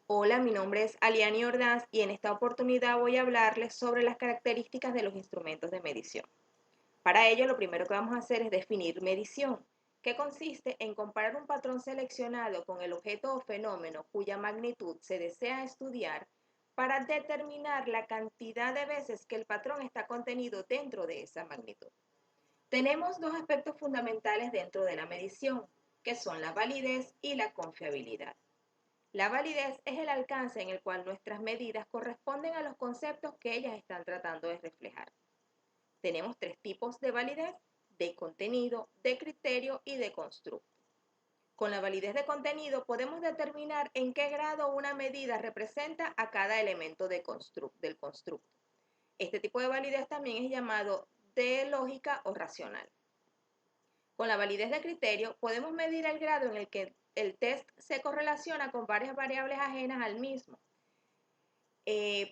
Hola, mi nombre es Aliani Ordaz y en esta oportunidad voy a hablarles sobre las características de los instrumentos de medición. Para ello, lo primero que vamos a hacer es definir medición, que consiste en comparar un patrón seleccionado con el objeto o fenómeno cuya magnitud se desea estudiar para determinar la cantidad de veces que el patrón está contenido dentro de esa magnitud. Tenemos dos aspectos fundamentales dentro de la medición, que son la validez y la confiabilidad. La validez es el alcance en el cual nuestras medidas corresponden a los conceptos que ellas están tratando de reflejar. Tenemos tres tipos de validez: de contenido, de criterio y de constructo. Con la validez de contenido podemos determinar en qué grado una medida representa a cada elemento del constructo. Este tipo de validez también es llamado de lógica o racional. Con la validez de criterio podemos medir el grado en el que el test se correlaciona con varias variables ajenas al mismo.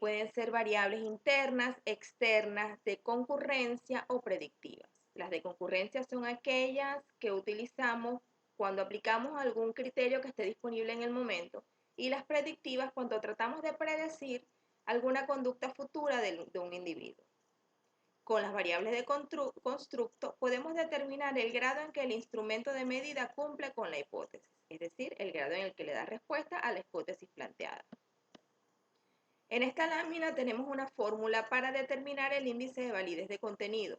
Pueden ser variables internas, externas, de concurrencia o predictivas. Las de concurrencia son aquellas que utilizamos cuando aplicamos algún criterio que esté disponible en el momento, y las predictivas cuando tratamos de predecir alguna conducta futura de un individuo. Con las variables de constructo podemos determinar el grado en que el instrumento de medida cumple con la hipótesis, es decir, el grado en el que le da respuesta a la hipótesis planteada. En esta lámina tenemos una fórmula para determinar el índice de validez de contenido.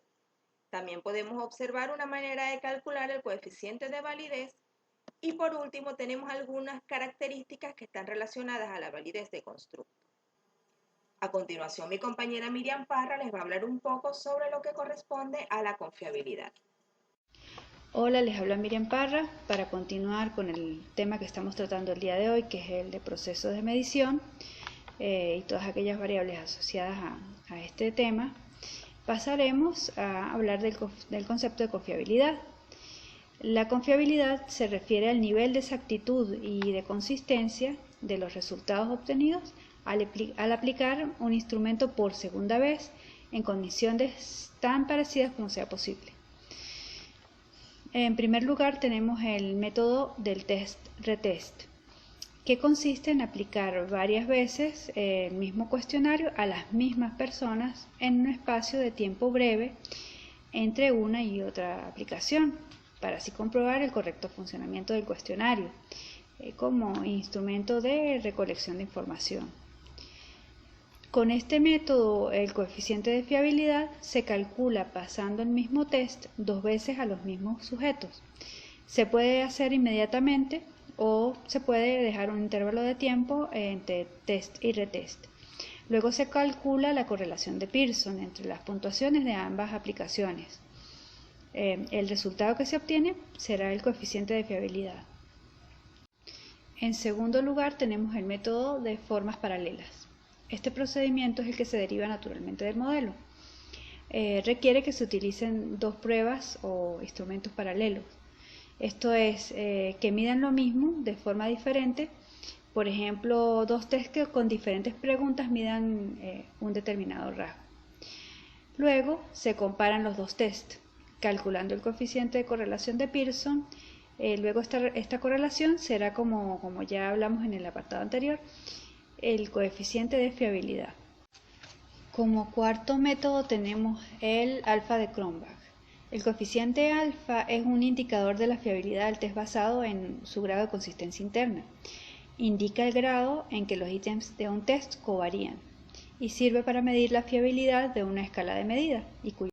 También podemos observar una manera de calcular el coeficiente de validez y por último tenemos algunas características que están relacionadas a la validez de constructo. A continuación, mi compañera Miriam Parra les va a hablar un poco sobre lo que corresponde a la confiabilidad. Hola, les habla Miriam Parra para continuar con el tema que estamos tratando el día de hoy, que es el de procesos de medición y todas aquellas variables asociadas a este tema. Pasaremos a hablar del concepto de confiabilidad. La confiabilidad se refiere al nivel de exactitud y de consistencia de los resultados obtenidos al aplicar un instrumento por segunda vez en condiciones tan parecidas como sea posible. En primer lugar tenemos el método del test-retest, que consiste en aplicar varias veces el mismo cuestionario a las mismas personas en un espacio de tiempo breve entre una y otra aplicación, para así comprobar el correcto funcionamiento del cuestionario como instrumento de recolección de información. Con este método, el coeficiente de fiabilidad se calcula pasando el mismo test dos veces a los mismos sujetos. Se puede hacer inmediatamente o se puede dejar un intervalo de tiempo entre test y retest. Luego se calcula la correlación de Pearson entre las puntuaciones de ambas aplicaciones. El resultado que se obtiene será el coeficiente de fiabilidad. En segundo lugar, tenemos el método de formas paralelas. Este procedimiento es el que se deriva naturalmente del modelo. Requiere que se utilicen dos pruebas o instrumentos paralelos. Esto es, que midan lo mismo de forma diferente. Por ejemplo, dos tests que con diferentes preguntas midan un determinado rasgo. Luego se comparan los dos tests, calculando el coeficiente de correlación de Pearson. Luego esta correlación será, como ya hablamos en el apartado anterior, el coeficiente de fiabilidad. Como cuarto método tenemos el alfa de Cronbach. El coeficiente alfa es un indicador de la fiabilidad del test basado en su grado de consistencia interna. Indica el grado en que los ítems de un test covarían y sirve para medir la fiabilidad de una escala de medida y cuyo